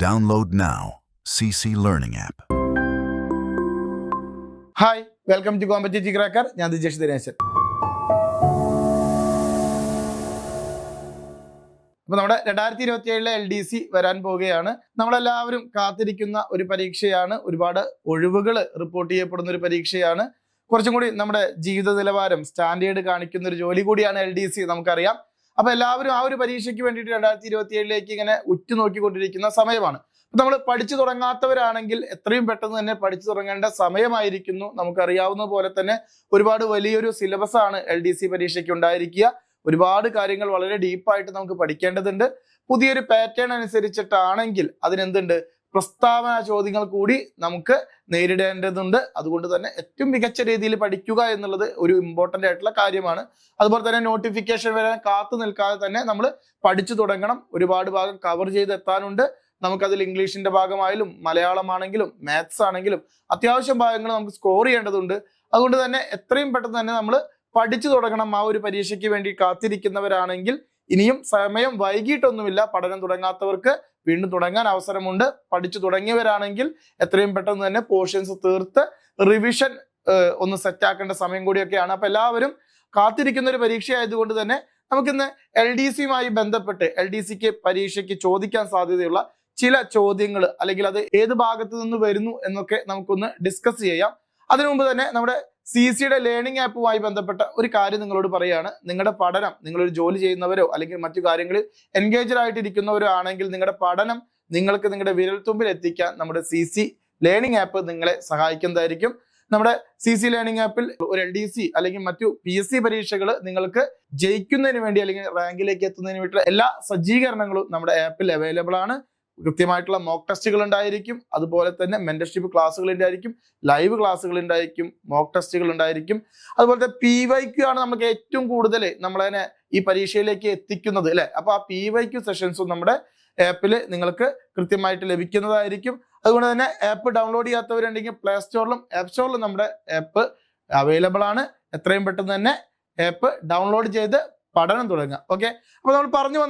Download now. CC Learning app. Hi, welcome to competitive cracker. ഞാൻ ദിജേഷ് ദിനേശൻ. അപ്പോൾ നമ്മുടെ 2027 LDC വരാൻ പോവുകയാണ്. നമ്മളെല്ലാവരും കാത്തിരിക്കുന്ന ഒരു പരീക്ഷയാണ്. ഒരുപാട് ഒഴിവുകൾ റിപ്പോർട്ട് ചെയ്യപ്പെടുന്ന ഒരു പരീക്ഷയാണ്. കുറച്ചും കൂടി നമ്മുടെ ജീവിത നിലവാരം സ്റ്റാൻഡേർഡ് കാണിക്കുന്ന ഒരു ജോലി കൂടിയാണ് LDC, നമുക്കറിയാം. അപ്പോൾ എല്ലാവരും ആ ഒരു പരീക്ഷയ്ക്ക് വേണ്ടിയിട്ട് 2027 ഇങ്ങനെ ഉറ്റുനോക്കിക്കൊണ്ടിരിക്കുന്ന സമയമാണ്. നമ്മൾ പഠിച്ചു തുടങ്ങാത്തവരാണെങ്കിൽ എത്രയും പെട്ടെന്ന് തന്നെ പഠിച്ചു തുടങ്ങേണ്ട സമയമായിരിക്കുന്നു. നമുക്കറിയാവുന്ന പോലെ തന്നെ ഒരുപാട് വലിയൊരു സിലബസ് ആണ് LDC പരീക്ഷയ്ക്ക് ഉണ്ടായിരിക്കുക. ഒരുപാട് കാര്യങ്ങൾ വളരെ ഡീപ്പായിട്ട് നമുക്ക് പഠിക്കേണ്ടതുണ്ട്. പുതിയൊരു പാറ്റേൺ അനുസരിച്ചിട്ടാണെങ്കിൽ അതിനെന്തുണ്ട്, പ്രസ്താവന ചോദ്യങ്ങൾ കൂടി നമുക്ക് നേരിടേണ്ടതുണ്ട്. അതുകൊണ്ട് തന്നെ ഏറ്റവും മികച്ച രീതിയിൽ പഠിക്കുക എന്നുള്ളത് ഒരു ഇമ്പോർട്ടൻ്റ് ആയിട്ടുള്ള കാര്യമാണ്. അതുപോലെ തന്നെ നോട്ടിഫിക്കേഷൻ വരാൻ കാത്തു നിൽക്കാതെ തന്നെ നമ്മൾ പഠിച്ചു തുടങ്ങണം. ഒരുപാട് ഭാഗം കവർ ചെയ്ത് എത്താനുണ്ട്. നമുക്കതിൽ ഇംഗ്ലീഷിന്റെ ഭാഗമായാലും മലയാളമാണെങ്കിലും മാത്സ് ആണെങ്കിലും അത്യാവശ്യം ഭാഗങ്ങൾ നമുക്ക് സ്കോർ ചെയ്യേണ്ടതുണ്ട്. അതുകൊണ്ട് തന്നെ എത്രയും പെട്ടെന്ന് തന്നെ നമ്മൾ പഠിച്ചു തുടങ്ങണം. ആ ഒരു പരീക്ഷയ്ക്ക് വേണ്ടി കാത്തിരിക്കുന്നവരാണെങ്കിൽ ഇനിയും സമയം വൈകിട്ടൊന്നുമില്ല. പഠനം തുടങ്ങാത്തവർക്ക് വീണ്ടും തുടങ്ങാൻ അവസരമുണ്ട്. പഠിച്ചു തുടങ്ങിയവരാണെങ്കിൽ എത്രയും പെട്ടെന്ന് തന്നെ പോർഷൻസ് തീർത്ത് റിവിഷൻ ഒന്ന് സെറ്റാക്കേണ്ട സമയം കൂടിയൊക്കെയാണ്. അപ്പൊ എല്ലാവരും കാത്തിരിക്കുന്ന ഒരു പരീക്ഷ ആയതുകൊണ്ട് തന്നെ നമുക്കിന്ന് LDCയുമായി ബന്ധപ്പെട്ട് LDCക്ക് പരീക്ഷയ്ക്ക് ചോദിക്കാൻ സാധ്യതയുള്ള ചില ചോദ്യങ്ങൾ, അല്ലെങ്കിൽ അത് ഏത് ഭാഗത്ത് നിന്ന് വരുന്നു എന്നൊക്കെ നമുക്കൊന്ന് ഡിസ്കസ് ചെയ്യാം. അതിനു മുമ്പ് തന്നെ നമ്മുടെ CCയുടെ ലേണിംഗ് ആപ്പുമായി ബന്ധപ്പെട്ട ഒരു കാര്യം നിങ്ങളോട് പറയുകയാണ്. നിങ്ങളുടെ പഠനം, നിങ്ങളൊരു ജോലി ചെയ്യുന്നവരോ അല്ലെങ്കിൽ മറ്റു കാര്യങ്ങളിൽ എൻഗേജ്ഡ് ആയിട്ടിരിക്കുന്നവരോ ആണെങ്കിൽ നിങ്ങളുടെ പഠനം നിങ്ങൾക്ക് നിങ്ങളുടെ വിരൽത്തുമ്പിൽ എത്തിക്കാൻ നമ്മുടെ CC ലേണിംഗ് ആപ്പ് നിങ്ങളെ സഹായിക്കുന്നതായിരിക്കും. നമ്മുടെ CC ലേണിംഗ് ആപ്പിൽ ഒരു LDC അല്ലെങ്കിൽ മറ്റു PSC പരീക്ഷകൾ നിങ്ങൾക്ക് ജയിക്കുന്നതിന് വേണ്ടി അല്ലെങ്കിൽ റാങ്കിലേക്ക് എത്തുന്നതിന് വേണ്ടിയിട്ടുള്ള എല്ലാ സജ്ജീകരണങ്ങളും നമ്മുടെ ആപ്പിൽ അവൈലബിൾ ആണ്. കൃത്യമായിട്ടുള്ള മോക്ക് ടെസ്റ്റുകൾ ഉണ്ടായിരിക്കും. അതുപോലെ തന്നെ മെന്റർഷിപ്പ് ക്ലാസ്സുകൾ ഉണ്ടായിരിക്കും, ലൈവ് ക്ലാസ്സുകൾ ഉണ്ടായിരിക്കും, മോക്ക് ടെസ്റ്റുകൾ ഉണ്ടായിരിക്കും. അതുപോലത്തെ PYQ ആണ് നമുക്ക് ഏറ്റവും കൂടുതൽ നമ്മളതിനെ ഈ പരീക്ഷയിലേക്ക് എത്തിക്കുന്നത്, അല്ലെ? അപ്പൊ ആ PYQ സെഷൻസും നമ്മുടെ ആപ്പിൽ നിങ്ങൾക്ക് കൃത്യമായിട്ട് ലഭിക്കുന്നതായിരിക്കും. അതുകൊണ്ട് തന്നെ ആപ്പ് ഡൗൺലോഡ് ചെയ്യാത്തവരുണ്ടെങ്കിൽ പ്ലേ സ്റ്റോറിലും ആപ്പ് സ്റ്റോറിലും നമ്മുടെ ആപ്പ് അവൈലബിൾ ആണ്. എത്രയും പെട്ടെന്ന് തന്നെ ആപ്പ് ഡൗൺലോഡ് ചെയ്ത് പഠനം തുടങ്ങുക. ഓക്കെ, അപ്പൊ നമ്മൾ പറഞ്ഞു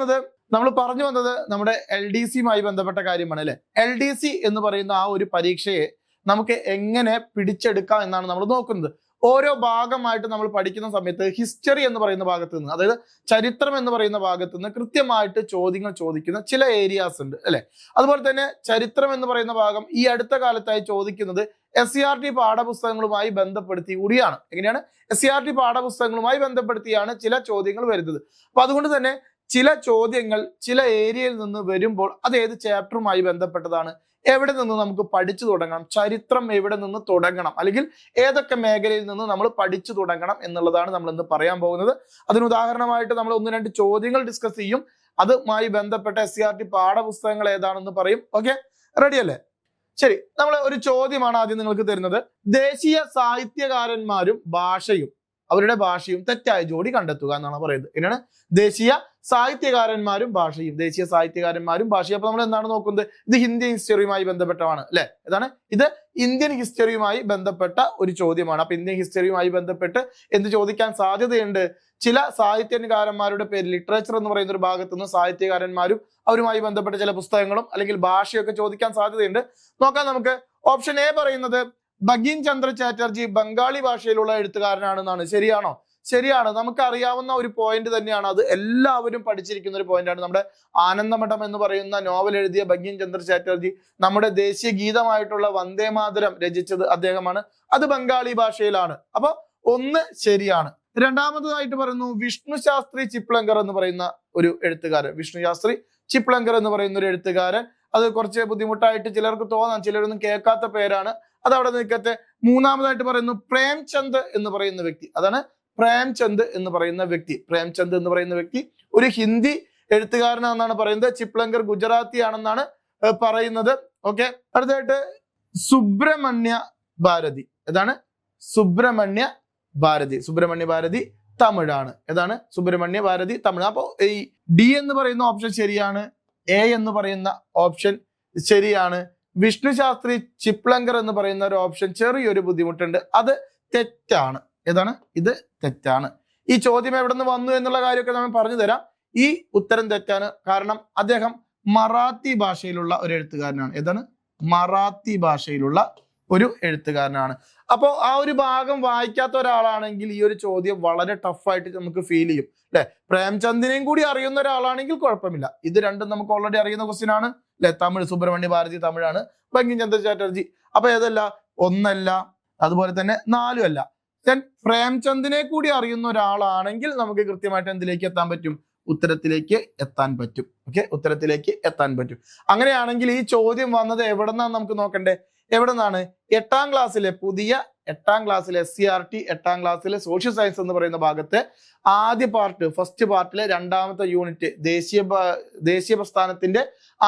വന്നത് നമ്മുടെ LDCയുമായി ബന്ധപ്പെട്ട കാര്യമാണ്, അല്ലെ? LDC എന്ന് പറയുന്ന ആ ഒരു പരീക്ഷയെ നമുക്ക് എങ്ങനെ പിടിച്ചെടുക്കാം എന്നാണ് നമ്മൾ നോക്കുന്നത്. ഓരോ ഭാഗമായിട്ട് നമ്മൾ പഠിക്കുന്ന സമയത്ത് ഹിസ്റ്ററി എന്ന് പറയുന്ന ഭാഗത്ത് നിന്ന്, അതായത് ചരിത്രം എന്ന് പറയുന്ന ഭാഗത്ത് നിന്ന് കൃത്യമായിട്ട് ചോദ്യങ്ങൾ ചോദിക്കുന്ന ചില ഏരിയാസ് ഉണ്ട്, അല്ലെ? അതുപോലെ തന്നെ ചരിത്രം എന്ന് പറയുന്ന ഭാഗം ഈ അടുത്ത കാലത്തായി ചോദിക്കുന്നത് SCERT പാഠപുസ്തകങ്ങളുമായി ബന്ധപ്പെടുത്തി കൂടിയാണ്. എങ്ങനെയാണ്? SCERT പാഠപുസ്തകങ്ങളുമായി ബന്ധപ്പെടുത്തിയാണ് ചില ചോദ്യങ്ങൾ വരുന്നത്. അപ്പൊ അതുകൊണ്ട് തന്നെ ചില ചോദ്യങ്ങൾ ചില ഏരിയയിൽ നിന്ന് വരുമ്പോൾ അത് ഏത് ചാപ്റ്ററുമായി ബന്ധപ്പെട്ടതാണ്, എവിടെ നിന്ന് നമുക്ക് പഠിച്ചു തുടങ്ങണം, ചരിത്രം എവിടെ നിന്ന് തുടങ്ങണം, അല്ലെങ്കിൽ ഏതൊക്കെ മേഖലയിൽ നിന്ന് നമ്മൾ പഠിച്ചു തുടങ്ങണം എന്നുള്ളതാണ് നമ്മൾ ഇന്ന് പറയാൻ പോകുന്നത്. അതിന് ഉദാഹരണമായിട്ട് നമ്മൾ 1-2 ചോദ്യങ്ങൾ ഡിസ്കസ് ചെയ്യും. അതുമായി ബന്ധപ്പെട്ട SCERT പാഠപുസ്തകങ്ങൾ ഏതാണെന്ന് പറയും. ഓക്കെ, റെഡി അല്ലേ? ശരി, നമ്മൾ ഒരു ചോദ്യമാണ് ആദ്യം നിങ്ങൾക്ക് തരുന്നത്. ദേശീയ സാഹിത്യകാരന്മാരും ഭാഷയും, അവരുടെ ഭാഷയും തെറ്റായ ജോഡി കണ്ടെത്തുക എന്നാണ് പറയുന്നത്. എങ്ങനെയാണ്? ദേശീയ സാഹിത്യകാരന്മാരും ഭാഷയും, ദേശീയ സാഹിത്യകാരന്മാരും ഭാഷയും. അപ്പൊ നമ്മൾ എന്താണ് നോക്കുന്നത്? ഇത് ഇന്ത്യൻ ഹിസ്റ്ററിയുമായി ബന്ധപ്പെട്ടതാണ്, അല്ലെ? ഇത് ഇന്ത്യൻ ഹിസ്റ്ററിയുമായി ബന്ധപ്പെട്ട ഒരു ചോദ്യമാണ്. അപ്പൊ ഇന്ത്യൻ ഹിസ്റ്ററിയുമായി ബന്ധപ്പെട്ട് എന്ത് ചോദിക്കാൻ സാധ്യതയുണ്ട്? ചില സാഹിത്യകാരന്മാരുടെ പേര്, ലിറ്ററേച്ചർ എന്ന് പറയുന്ന ഒരു ഭാഗത്തു നിന്ന് സാഹിത്യകാരന്മാരും അവരുമായി ബന്ധപ്പെട്ട ചില പുസ്തകങ്ങളും അല്ലെങ്കിൽ ഭാഷയൊക്കെ ചോദിക്കാൻ സാധ്യതയുണ്ട്. നോക്കാം നമുക്ക്. ഓപ്ഷൻ എ പറയുന്നത് ബങ്കിം ചന്ദ്ര ചാറ്റർജി ബംഗാളി ഭാഷയിലുള്ള എഴുത്തുകാരനാണെന്നാണ്. ശരിയാണോ? ശരിയാണ്. നമുക്ക് അറിയാവുന്ന ഒരു പോയിന്റ് തന്നെയാണ് അത്. എല്ലാവരും പഠിച്ചിരിക്കുന്ന ഒരു പോയിന്റാണ്. നമ്മുടെ ആനന്ദമഠം എന്ന് പറയുന്ന നോവൽ എഴുതിയ ബങ്കിം ചന്ദ്ര ചാറ്റർജി നമ്മുടെ ദേശീയ ഗീതമായിട്ടുള്ള വന്ദേ മാതരം രചിച്ചത് അദ്ദേഹമാണ്. അത് ബംഗാളി ഭാഷയിലാണ്. അപ്പൊ 1 ശരിയാണ്. രണ്ടാമതായിട്ട് പറയുന്നു വിഷ്ണു ശാസ്ത്രി ചിപ്ലങ്കർ എന്ന് പറയുന്ന ഒരു എഴുത്തുകാരൻ. വിഷ്ണു ശാസ്ത്രി ചിപ്ലങ്കർ എന്ന് പറയുന്ന ഒരു എഴുത്തുകാരൻ. അത് കുറച്ച് ബുദ്ധിമുട്ടായിട്ട് ചിലർക്ക് തോന്നാം, ചിലരൊന്നും കേൾക്കാത്ത പേരാണ്. അത് അവിടെ നിൽക്കട്ടെ. മൂന്നാമതായിട്ട് പറയുന്നു പ്രേംചന്ദ് എന്ന് പറയുന്ന വ്യക്തി. അതാണ് പ്രേംചന്ദ് എന്ന് പറയുന്ന വ്യക്തി. പ്രേംചന്ദ് എന്ന് പറയുന്ന വ്യക്തി ഒരു ഹിന്ദി എഴുത്തുകാരനാണെന്നാണ് പറയുന്നത്. ചിപ്ലങ്കർ ഗുജറാത്തി ആണെന്നാണ് പറയുന്നത്. ഓക്കെ, അടുത്തായിട്ട് സുബ്രഹ്മണ്യ ഭാരതി. ഏതാണ്? സുബ്രഹ്മണ്യ ഭാരതി തമിഴാണ്. ഏതാണ്? സുബ്രഹ്മണ്യ ഭാരതി തമിഴ്. അപ്പൊ ഈ D എന്ന് പറയുന്ന ഓപ്ഷൻ ശരിയാണ്. A എന്ന് പറയുന്ന ഓപ്ഷൻ ശരിയാണ്. വിഷ്ണു ശാസ്ത്രി ചിപ്ലങ്കർ എന്ന് പറയുന്ന ഒരു ഓപ്ഷൻ ചെറിയൊരു ബുദ്ധിമുട്ടുണ്ട്, അത് തെറ്റാണ്. ഏതാണ്? ഇത് തെറ്റാണ്. ഈ ചോദ്യം എവിടെ നിന്ന് വന്നു എന്നുള്ള കാര്യമൊക്കെ നമ്മൾ പറഞ്ഞു തരാം. ഈ ഉത്തരം തെറ്റാണ്. കാരണം അദ്ദേഹം മറാത്തി ഭാഷയിലുള്ള ഒരു എഴുത്തുകാരനാണ്. ഏതാണ്? മറാത്തി ഭാഷയിലുള്ള ഒരു എഴുത്തുകാരനാണ്. അപ്പോൾ ആ ഒരു ഭാഗം വായിക്കാത്ത ഒരാളാണെങ്കിൽ ഈ ഒരു ചോദ്യം വളരെ ടഫായിട്ട് നമുക്ക് ഫീൽ ചെയ്യും അല്ലെ. പ്രേംചന്ദിനെയും കൂടി അറിയുന്ന ഒരാളാണെങ്കിൽ കുഴപ്പമില്ല. ഇത് രണ്ടും നമുക്ക് ഓൾറെഡി അറിയുന്ന ക്വസ്റ്റ്യൻ ആണ് അല്ലെ. തമിഴ്, സുബ്രഹ്മണ്യ ഭാരതി തമിഴാണ്, ബങ്കിം ചന്ദ്ര ചാറ്റർജി. അപ്പൊ ഏതല്ല? ഒന്നല്ല, അതുപോലെ തന്നെ 4 അല്ല. പ്രേംചന്ദിനെ കൂടി അറിയുന്ന ഒരാളാണെങ്കിൽ നമുക്ക് കൃത്യമായിട്ട് എന്തിലേക്ക് എത്താൻ പറ്റും? ഉത്തരത്തിലേക്ക് എത്താൻ പറ്റും. ഓക്കെ, ഉത്തരത്തിലേക്ക് എത്താൻ പറ്റും. അങ്ങനെയാണെങ്കിൽ ഈ ചോദ്യം വന്നത് എവിടെ നിന്നാണ് നമുക്ക് നോക്കണ്ടേ? എവിടെ നിന്നാണ്? 8ാം ക്ലാസ്സിലെ പുതിയ 8ാം ക്ലാസ്സിലെ SCRT 8ാം ക്ലാസ്സിലെ സോഷ്യൽ സയൻസ് എന്ന് പറയുന്ന ഭാഗത്ത് ആദ്യ പാർട്ട്, ഫസ്റ്റ് പാർട്ടിലെ 2ാമത്തെ യൂണിറ്റ് ദേശീയ പ്രസ്ഥാനത്തിന്റെ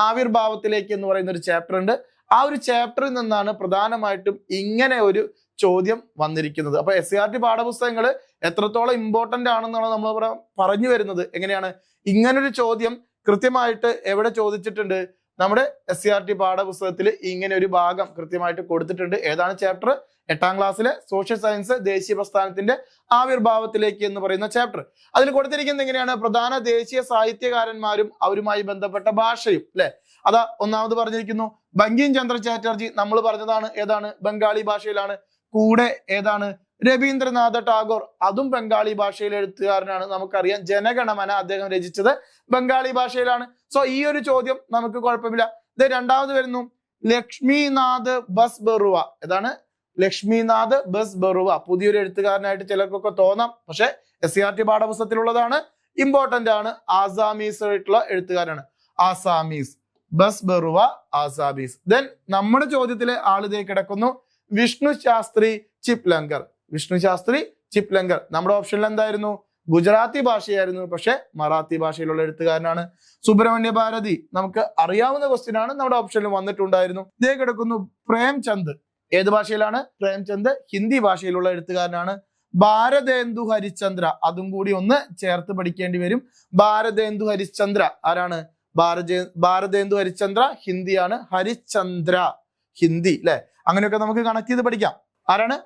ആവിർഭാവത്തിലേക്ക് എന്ന് പറയുന്ന ഒരു ചാപ്റ്റർ ഉണ്ട്. ആ ഒരു ചാപ്റ്ററിൽ നിന്നാണ് പ്രധാനമായിട്ടും ഇങ്ങനെ ഒരു ചോദ്യം വന്നിരിക്കുന്നത്. അപ്പൊ SCRT പാഠപുസ്തകങ്ങൾ എത്രത്തോളം ഇമ്പോർട്ടന്റ് ആണെന്നാണ് നമ്മൾ പറഞ്ഞു വരുന്നത്. എങ്ങനെയാണ്? ഇങ്ങനൊരു ചോദ്യം കൃത്യമായിട്ട് എവിടെ ചോദിച്ചിട്ടുണ്ട്? നമ്മുടെ SCRT പാഠപുസ്തകത്തിൽ ഇങ്ങനെ ഒരു ഭാഗം കൃത്യമായിട്ട് കൊടുത്തിട്ടുണ്ട്. ഏതാണ് ചാപ്റ്റർ? 8ാം ക്ലാസ്സിലെ സോഷ്യൽ സയൻസ് ദേശീയ പ്രസ്ഥാനത്തിന്റെ ആവിർഭാവത്തിലേക്ക് എന്ന് പറയുന്ന ചാപ്റ്റർ. അതിൽ കൊടുത്തിരിക്കുന്നത് എങ്ങനെയാണ്? പ്രധാന ദേശീയ സാഹിത്യകാരന്മാരും അവരുമായി ബന്ധപ്പെട്ട ഭാഷയും അല്ലെ. അതാ ഒന്നാമത് പറഞ്ഞിരിക്കുന്നു ബങ്കിം ചന്ദ്ര ചാറ്റർജി. നമ്മൾ പറഞ്ഞതാണ് ഏതാണ്? ബംഗാളി ഭാഷയിലാണ്. കൂടെ ഏതാണ്? രവീന്ദ്രനാഥ ടാഗോർ, അതും ബംഗാളി ഭാഷയിലെ എഴുത്തുകാരനാണ്. നമുക്കറിയാം ജനഗണമന അദ്ദേഹം രചിച്ചത് ബംഗാളി ഭാഷയിലാണ്. സോ ഈ ഒരു ചോദ്യം നമുക്ക് കുഴപ്പമില്ല. ഇത് രണ്ടാമത് വരുന്നു ലക്ഷ്മിനാഥ് ബസ് ബറുവ. ഏതാണ്? ലക്ഷ്മിനാഥ് ബസ് ബറുവ. പുതിയൊരു എഴുത്തുകാരനായിട്ട് ചിലർക്കൊക്കെ തോന്നാം, പക്ഷെ SCRT പാഠപുസ്തകത്തിലുള്ളതാണ്, ഇമ്പോർട്ടന്റ് ആണ്. ആസാമീസ് ആയിട്ടുള്ള എഴുത്തുകാരാണ്. ആസാമീസ്, ബസ് ബറുവ, ആസാമീസ്. ദെൻ നമ്മുടെ ചോദ്യത്തിലെ ആളിതേ കിടക്കുന്നു വിഷ്ണു ശാസ്ത്രി ചിപ്ലങ്കർ. വിഷ്ണു ശാസ്ത്രി ചിപ്ലങ്കർ നമ്മുടെ ഓപ്ഷനിൽ എന്തായിരുന്നു? ഗുജറാത്തി ഭാഷയായിരുന്നു, പക്ഷെ മറാത്തി ഭാഷയിലുള്ള എഴുത്തുകാരനാണ്. സുബ്രഹ്മണ്യ ഭാരതി നമുക്ക് അറിയാവുന്ന ക്വസ്റ്റ്യൻ ആണ്, നമ്മുടെ ഓപ്ഷനിൽ വന്നിട്ടുണ്ടായിരുന്നു. ഇതേ കിടക്കുന്നു പ്രേംചന്ദ്. ഏത് ഭാഷയിലാണ്? പ്രേംചന്ദ് ഹിന്ദി ഭാഷയിലുള്ള എഴുത്തുകാരനാണ്. ഭാരതേന്ദു ഹരിശ്ചന്ദ്ര, അതും കൂടി ഒന്ന് ചേർത്ത് പഠിക്കേണ്ടി വരും. ഭാരതേന്ദു ഹരിശ്ചന്ദ്ര ആരാണ്? ഭാരതേന്ദു ഹരിശ്ചന്ദ്ര ഹിന്ദിയാണ്. ഹരിശ്ചന്ദ്ര ഹിന്ദി അല്ലെ. അങ്ങനെയൊക്കെ നമുക്ക് കണക്ട് ചെയ്ത് പഠിക്കാം. ആരാണ്?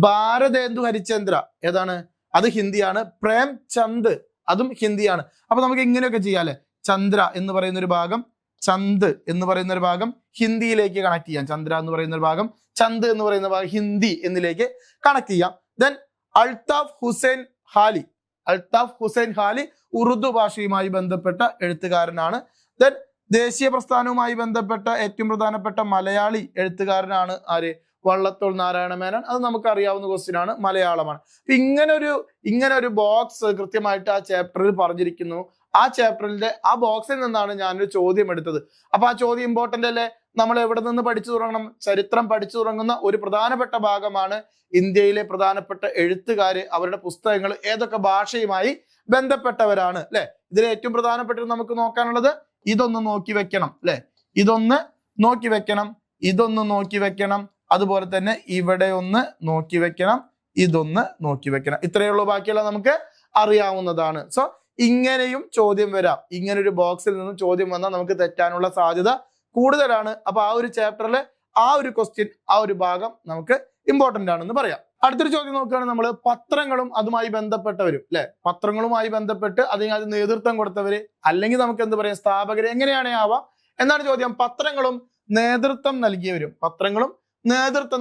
ഭാരതേന്ദു ഹരിശ്ചന്ദ്ര. ഏതാണ്? അത് ഹിന്ദിയാണ്. പ്രേംചന്ദ് അതും ഹിന്ദിയാണ്. അപ്പൊ നമുക്ക് ഇങ്ങനെയൊക്കെ ചെയ്യാം അല്ലെ. ചന്ദ്ര എന്ന് പറയുന്ന ഒരു ഭാഗം, ചന്ദ് എന്ന് പറയുന്ന ഒരു ഭാഗം ഹിന്ദിയിലേക്ക് കണക്ട് ചെയ്യാം. ചന്ദ്ര എന്ന് പറയുന്ന ഒരു ഭാഗം, ചന്ദ് എന്ന് പറയുന്ന ഭാഗം ഹിന്ദി എന്നിലേക്ക് കണക്ട് ചെയ്യാം. ദെൻ അൽതാഫ് ഹുസൈൻ ഹാലി. അൽതാഫ് ഹുസൈൻ ഹാലി ഉറുദു ഭാഷയുമായി ബന്ധപ്പെട്ട എഴുത്തുകാരനാണ്. ദെൻ ദേശീയ പ്രസ്ഥാനവുമായി ബന്ധപ്പെട്ട ഏറ്റവും പ്രധാനപ്പെട്ട മലയാളി എഴുത്തുകാരനാണ് ആര്? വള്ളത്തോൾ നാരായണ മേനോൻ. അത് നമുക്ക് അറിയാവുന്ന ക്വസ്റ്റ്യൻ ആണ്, മലയാളമാണ്. ഇങ്ങനെ ഒരു ബോക്സ് കൃത്യമായിട്ട് ആ ചാപ്റ്ററിൽ പറഞ്ഞിരിക്കുന്നു. ആ ചാപ്റ്ററിന്റെ ആ ബോക്സിൽ നിന്നാണ് ഞാനൊരു ചോദ്യം എടുത്തത്. അപ്പൊ ആ ചോദ്യം ഇമ്പോർട്ടന്റ് അല്ലേ? നമ്മൾ എവിടെ നിന്ന് പഠിച്ചു തുടങ്ങണം? ചരിത്രം പഠിച്ചു തുടങ്ങുന്ന ഒരു പ്രധാനപ്പെട്ട ഭാഗമാണ് ഇന്ത്യയിലെ പ്രധാനപ്പെട്ട എഴുത്തുകാര്, അവരുടെ പുസ്തകങ്ങൾ ഏതൊക്കെ ഭാഷയുമായി ബന്ധപ്പെട്ടവരാണ് അല്ലെ. ഇതിൽ ഏറ്റവും പ്രധാനപ്പെട്ടത് നമുക്ക് നോക്കാനുള്ളത് ഇതൊന്ന് നോക്കി വെക്കണം അല്ലെ. ഇതൊന്ന് നോക്കി വെക്കണം, ഇതൊന്ന് നോക്കി വെക്കണം, അതുപോലെ തന്നെ ഇവിടെ ഒന്ന് നോക്കി വെക്കണം, ഇതൊന്ന് നോക്കി വെക്കണം. ഇത്രയേ ഉള്ളൂ, ബാക്കിയെല്ലാം നമുക്ക് അറിയാവുന്നതാണ്. സോ ഇങ്ങനെയും ചോദ്യം വരാം. ഇങ്ങനെ ഒരു ബോക്സിൽ നിന്ന് ചോദ്യം വന്നാൽ നമുക്ക് തെറ്റാനുള്ള സാധ്യത കൂടുതലാണ്. അപ്പൊ ആ ഒരു ചാപ്റ്ററിൽ ആ ഒരു ക്വസ്റ്റ്യൻ, ആ ഒരു ഭാഗം നമുക്ക് ഇമ്പോർട്ടന്റ് ആണെന്ന് പറയാം. അടുത്തൊരു ചോദ്യം നോക്കുകയാണെങ്കിൽ നമ്മൾ പത്രങ്ങളും അതുമായി ബന്ധപ്പെട്ടവരും അല്ലെ. പത്രങ്ങളുമായി ബന്ധപ്പെട്ട് അതിന് നേതൃത്വം കൊടുത്തവര്, അല്ലെങ്കിൽ നമുക്ക് എന്ത് പറയാം, സ്ഥാപകര്, എങ്ങനെയാണേ ആവാം എന്നാണ് ചോദ്യം. പത്രങ്ങളും നേതൃത്വം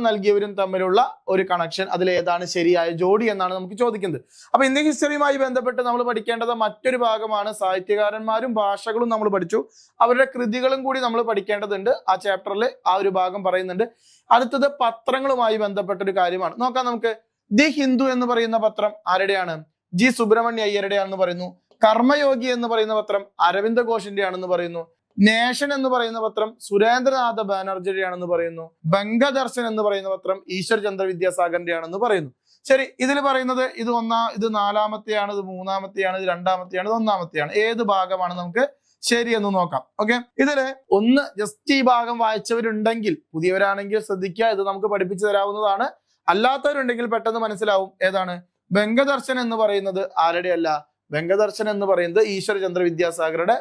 നൽകിയവരും തമ്മിലുള്ള ഒരു കണക്ഷൻ, അതിൽ ഏതാണ് ശരിയായ ജോഡി എന്നാണ് നമുക്ക് ചോദിക്കുന്നത്. അപ്പൊ ഇന്ത്യൻ ഹിസ്റ്ററിയുമായി ബന്ധപ്പെട്ട് നമ്മൾ പഠിക്കേണ്ടത് മറ്റൊരു ഭാഗമാണ് സാഹിത്യകാരന്മാരും ഭാഷകളും. നമ്മൾ പഠിച്ചു, അവരുടെ കൃതികളും കൂടി നമ്മൾ പഠിക്കേണ്ടതുണ്ട്. ആ ചാപ്റ്ററിൽ ആ ഒരു ഭാഗം പറയുന്നുണ്ട്. അടുത്തത് പത്രങ്ങളുമായി ബന്ധപ്പെട്ട ഒരു കാര്യമാണ്. നോക്കാം നമുക്ക്. ദി ഹിന്ദു എന്ന് പറയുന്ന പത്രം ആരുടെയാണ്? ജി സുബ്രഹ്മണ്യ അയ്യരുടെയാണെന്ന് പറയുന്നു. കർമ്മയോഗി എന്ന് പറയുന്ന പത്രം അരവിന്ദ ഘോഷിന്റെ ആണെന്ന് പറയുന്നു. നേഷൻ എന്ന് പറയുന്ന പത്രം സുരേന്ദ്രനാഥ ബാനർജിയുടെ ആണെന്ന് പറയുന്നു. ബംഗദർശൻ എന്ന് പറയുന്ന പത്രം ഈശ്വർ ചന്ദ്ര വിദ്യാസാഗറിന്റെ ആണെന്ന് പറയുന്നു. ശരി, ഇതിൽ പറയുന്നത് ഇത് നാലാമത്തെയാണ്, ഇത് മൂന്നാമത്തെയാണ്, ഇത് രണ്ടാമത്തെയാണ്, ഇത് ഒന്നാമത്തെയാണ്. ഏത് ഭാഗമാണ് നമുക്ക് ശരി എന്ന് നോക്കാം. ഓക്കെ, ഇതില് ഒന്ന് ജസ്റ്റ് ഈ ഭാഗം വായിച്ചവരുണ്ടെങ്കിൽ, പുതിയവരാണെങ്കിൽ ശ്രദ്ധിക്കുക, ഇത് നമുക്ക് പഠിപ്പിച്ചു തരാവുന്നതാണ്. അല്ലാത്തവരുണ്ടെങ്കിൽ പെട്ടെന്ന് മനസ്സിലാവും ഏതാണ്. ബംഗദർശൻ എന്ന് പറയുന്നത് ആരുടെ അല്ല? ബംഗദർശൻ എന്ന് പറയുന്നത് ഈശ്വർ ചന്ദ്ര വിദ്യാസാഗറുടെ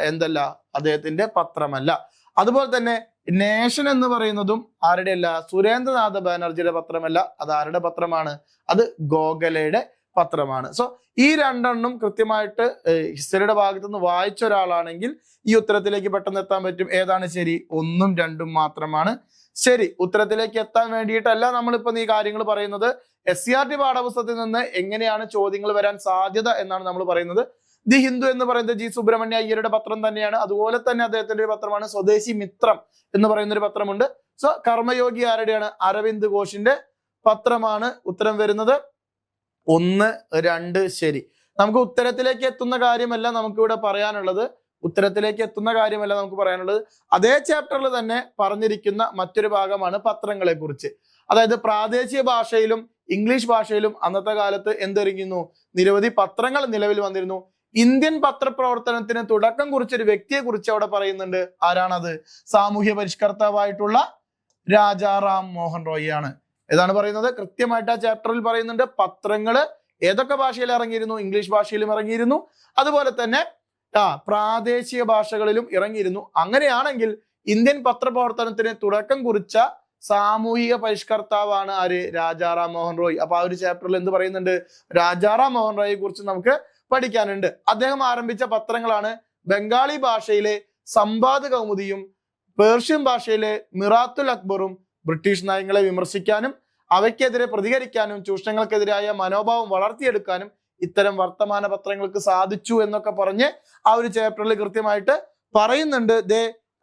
എന്തല്ല, അദ്ദേഹത്തിന്റെ പത്രമല്ല. അതുപോലെ തന്നെ നേഷൻ എന്ന് പറയുന്നതും ആരുടെ അല്ല? സുരേന്ദ്രനാഥ ബാനർജിയുടെ പത്രമല്ല. അത് ആരുടെ പത്രമാണ്? അത് ഗോഖലെയുടെ പത്രമാണ്. സോ ഈ രണ്ടെണ്ണം കൃത്യമായിട്ട് ഹിസ്റ്ററിയുടെ ഭാഗത്തു നിന്ന് വായിച്ച ഒരാളാണെങ്കിൽ ഈ ഉത്തരത്തിലേക്ക് പെട്ടെന്ന് എത്താൻ പറ്റും. ഏതാണ് ശരി? 1ഉം 2ഉം മാത്രമാണ് ശരി. ഉത്തരത്തിലേക്ക് എത്താൻ വേണ്ടിയിട്ടല്ല നമ്മളിപ്പോ ഈ കാര്യങ്ങൾ പറയുന്നത്. SCERT പാഠപുസ്തകത്തിൽ നിന്ന് എങ്ങനെയാണ് ചോദ്യങ്ങൾ വരാൻ സാധ്യത എന്നാണ് നമ്മൾ പറയുന്നത്. ദി ഹിന്ദു എന്ന് പറയുന്നത് ജി സുബ്രഹ്മണ്യ അയ്യരുടെ പത്രം തന്നെയാണ്. അതുപോലെ തന്നെ അദ്ദേഹത്തിന്റെ ഒരു പത്രമാണ് സ്വദേശി മിത്രം എന്ന് പറയുന്ന ഒരു പത്രമുണ്ട്. സോ കർമ്മയോഗി ആരുടെയാണ്? അരവിന്ദ് ഘോഷിന്റെ പത്രമാണ്. ഉത്തരം വരുന്നത് 1, 2 ശരി. നമുക്ക് ഉത്തരത്തിലേക്ക് എത്തുന്ന കാര്യമല്ല നമുക്കിവിടെ പറയാനുള്ളത്. അതേ ചാപ്റ്ററിൽ തന്നെ പറഞ്ഞിരിക്കുന്ന മറ്റൊരു ഭാഗമാണ് പത്രങ്ങളെ കുറിച്ച്. അതായത് പ്രാദേശിക ഭാഷയിലും ഇംഗ്ലീഷ് ഭാഷയിലും അന്നത്തെ കാലത്ത് എന്തിറങ്ങിയിരുന്നു? നിരവധി പത്രങ്ങൾ നിലവിൽ വന്നിരുന്നു. ഇന്ത്യൻ പത്രപ്രവർത്തനത്തിന് തുടക്കം കുറിച്ചൊരു വ്യക്തിയെ കുറിച്ച് അവിടെ പറയുന്നുണ്ട്. ആരാണത്? സാമൂഹ്യ പരിഷ്കർത്താവായിട്ടുള്ള രാജാറാം മോഹൻ റോയ് ആണ്. ഏതാണ് പറയുന്നത്? കൃത്യമായിട്ട് ആ ചാപ്റ്ററിൽ പറയുന്നുണ്ട്. പത്രങ്ങള് ഏതൊക്കെ ഭാഷയിൽ ഇറങ്ങിയിരുന്നു? ഇംഗ്ലീഷ് ഭാഷയിലും ഇറങ്ങിയിരുന്നു, അതുപോലെ തന്നെ പ്രാദേശിക ഭാഷകളിലും ഇറങ്ങിയിരുന്നു. അങ്ങനെയാണെങ്കിൽ ഇന്ത്യൻ പത്രപ്രവർത്തനത്തിന് തുടക്കം കുറിച്ച സാമൂഹിക പരിഷ്കർത്താവാണ് ആര്? രാജാറാം മോഹൻ റോയ്. അപ്പൊ ആ ഒരു ചാപ്റ്ററിൽ എന്ത് പറയുന്നുണ്ട്? രാജാറാം മോഹൻ റോയെ കുറിച്ച് നമുക്ക് പഠിക്കാനുണ്ട്. അദ്ദേഹം ആരംഭിച്ച പത്രങ്ങളാണ് ബംഗാളി ഭാഷയിലെ സംവാദ് കൗമുദിയും പേർഷ്യൻ ഭാഷയിലെ മിറാത്തുൽ അക്ബറും. ബ്രിട്ടീഷ് നയങ്ങളെ വിമർശിക്കാനും അവയ്ക്കെതിരെ പ്രതികരിക്കാനും ചൂഷണങ്ങൾക്കെതിരായ മനോഭാവം വളർത്തിയെടുക്കാനും ഇത്തരം വർത്തമാന പത്രങ്ങൾക്ക് സാധിച്ചു എന്നൊക്കെ പറഞ്ഞ് ആ ഒരു ചാപ്റ്ററിൽ കൃത്യമായിട്ട് പറയുന്നുണ്ട്.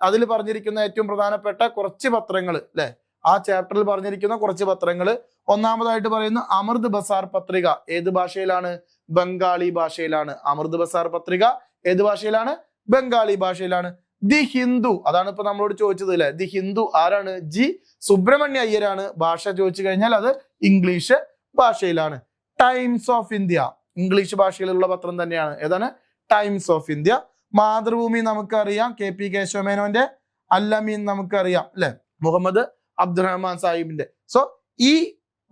അതിൽ പറഞ്ഞിരിക്കുന്ന ഏറ്റവും പ്രധാനപ്പെട്ട കുറച്ച് പത്രങ്ങൾ അല്ലെ, ആ ചാപ്റ്ററിൽ പറഞ്ഞിരിക്കുന്ന കുറച്ച് പത്രങ്ങൾ. ഒന്നാമതായിട്ട് പറയുന്നു അമൃത് ബസാർ പത്രിക. ഏത് ഭാഷയിലാണ്? ബംഗാളി ഭാഷയിലാണ്. അമൃത് ബസാർ പത്രിക ഏത് ഭാഷയിലാണ്? ബംഗാളി ഭാഷയിലാണ്. ദി ഹിന്ദു, അതാണ് ഇപ്പൊ നമ്മളോട് ചോദിച്ചത് അല്ലെ. ദി ഹിന്ദു ആരാണ്? ജി സുബ്രഹ്മണ്യ അയ്യരാണ്. ഭാഷ ചോദിച്ചു കഴിഞ്ഞാൽ അത് ഇംഗ്ലീഷ് ഭാഷയിലാണ്. ടൈംസ് ഓഫ് ഇന്ത്യ ഇംഗ്ലീഷ് ഭാഷയിലുള്ള പത്രം തന്നെയാണ്. ഏതാണ്? Times of India. മാതൃഭൂമി നമുക്കറിയാം, KP കേശവമേനോന്റെ. അല്ലമീൻ നമുക്കറിയാം അല്ലെ, മുഹമ്മദ് അബ്ദുറഹ്മാൻ സാഹിബിന്റെ. സോ ഈ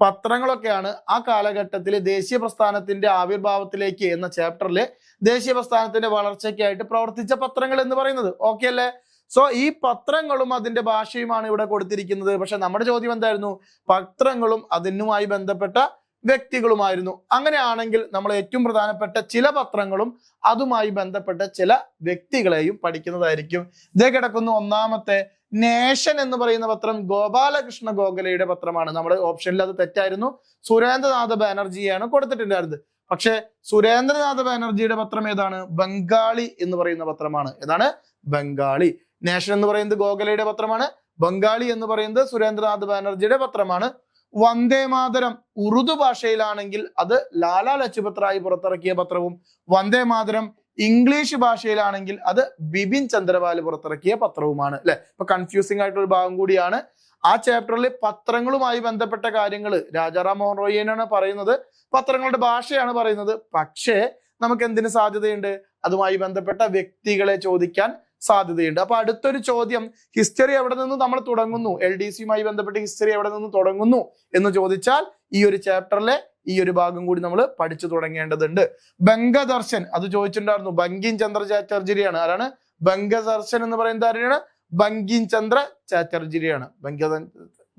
പത്രങ്ങളൊക്കെയാണ് ആ കാലഘട്ടത്തിൽ ദേശീയ പ്രസ്ഥാനത്തിന്റെ ആവിർഭാവത്തിലേക്ക് എന്ന ചാപ്റ്ററിൽ ദേശീയ പ്രസ്ഥാനത്തിന്റെ വളർച്ചയ്ക്കായിട്ട് പ്രവർത്തിച്ച പത്രങ്ങൾ എന്ന് പറയുന്നത്. ഓക്കെ അല്ലേ? സോ ഈ പത്രങ്ങളും അതിന്റെ ഭാഷയുമാണ് ഇവിടെ കൊടുത്തിരിക്കുന്നത്. പക്ഷെ നമ്മുടെ ചോദ്യം എന്തായിരുന്നു? പത്രങ്ങളും അതിനുമായി ബന്ധപ്പെട്ട വ്യക്തികളുമായിരുന്നു. അങ്ങനെയാണെങ്കിൽ നമ്മൾ ഏറ്റവും പ്രധാനപ്പെട്ട ചില പത്രങ്ങളും അതുമായി ബന്ധപ്പെട്ട ചില വ്യക്തികളെയും പഠിക്കുന്നതായിരിക്കും. ഇതേ കിടക്കുന്നു ഒന്നാമത്തെ നേഷൻ എന്ന് പറയുന്ന പത്രം ഗോപാലകൃഷ്ണ ഗോഖലെയുടെ പത്രമാണ്. നമ്മുടെ ഓപ്ഷനിൽ അത് തെറ്റായിരുന്നു. സുരേന്ദ്രനാഥ ബാനർജിയാണ് കൊടുത്തിട്ടുണ്ടായിരുന്നത്. പക്ഷെ സുരേന്ദ്രനാഥ ബാനർജിയുടെ പത്രം ഏതാണ്? ബംഗാളി എന്ന് പറയുന്ന പത്രമാണ്. ഏതാണ്? ബംഗാളി. നേഷൻ എന്ന് പറയുന്നത് ഗോഖലെയുടെ പത്രമാണ്. ബംഗാളി എന്ന് പറയുന്നത് സുരേന്ദ്രനാഥ് ബാനർജിയുടെ പത്രമാണ്. വന്ദേ മാതരം ഉറുദു ഭാഷയിലാണെങ്കിൽ അത് ലാലാ ലജ്പത് റായ് പുറത്തിറക്കിയ പത്രവും, വന്ദേ മാതരം ഇംഗ്ലീഷ് ഭാഷയിലാണെങ്കിൽ അത് ബിപിൻ ചന്ദ്രപാൽ പുറത്തിറക്കിയ പത്രവുമാണ്. അല്ലെ, ഇപ്പൊ കൺഫ്യൂസിംഗ് ആയിട്ടൊരു ഭാഗം കൂടിയാണ്. ആ ചാപ്റ്ററിൽ പത്രങ്ങളുമായി ബന്ധപ്പെട്ട കാര്യങ്ങൾ രാജാറാം മോഹൻ റോയിയാണ് പറയുന്നത്, പത്രങ്ങളുടെ ഭാഷയാണ് പറയുന്നത്. പക്ഷേ നമുക്ക് എന്തിന് സാധ്യതയുണ്ട്? അതുമായി ബന്ധപ്പെട്ട വ്യക്തികളെ ചോദിക്കാൻ സാധ്യതയുണ്ട്. അപ്പൊ അടുത്തൊരു ചോദ്യം, ഹിസ്റ്ററി എവിടെ നിന്ന് നമ്മൾ തുടങ്ങുന്നു? LDCയുമായി ബന്ധപ്പെട്ട് ഹിസ്റ്ററി എവിടെ നിന്ന് തുടങ്ങുന്നു എന്ന് ചോദിച്ചാൽ ഈ ഒരു ചാപ്റ്ററിലെ ഈ ഒരു ഭാഗം കൂടി നമ്മൾ പഠിച്ചു തുടങ്ങേണ്ടതുണ്ട്. ബംഗദർശൻ അത് ചോദിച്ചിട്ടുണ്ടായിരുന്നു. ബങ്കിം ചന്ദ്ര ചാറ്റർജിയാണ്. ആരാണ്? ബംഗദർശൻ എന്ന് പറയുന്നത് ആരാണ്? ബങ്കിം ചന്ദ്ര ചാറ്റർജിയാണ്.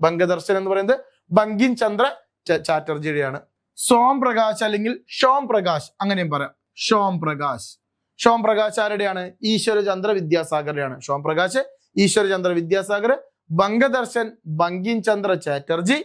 ബംഗദർശൻ എന്ന് പറയുന്നത് ബങ്കിം ചന്ദ്ര ചാറ്റർജിയാണ്. സോം പ്രകാശ് അല്ലെങ്കിൽ ഷോം പ്രകാശ്, അങ്ങനെയും പറയാം. ഷോം പ്രകാശ് ആരുടെയാണ്? ഈശ്വരചന്ദ്ര വിദ്യാസാഗറുടെയാണ്. ഷോം പ്രകാശ് ഈശ്വരചന്ദ്ര വിദ്യാസാഗർ. ബംഗദർശൻ ബങ്കിം ചന്ദ്ര ചാറ്റർജി.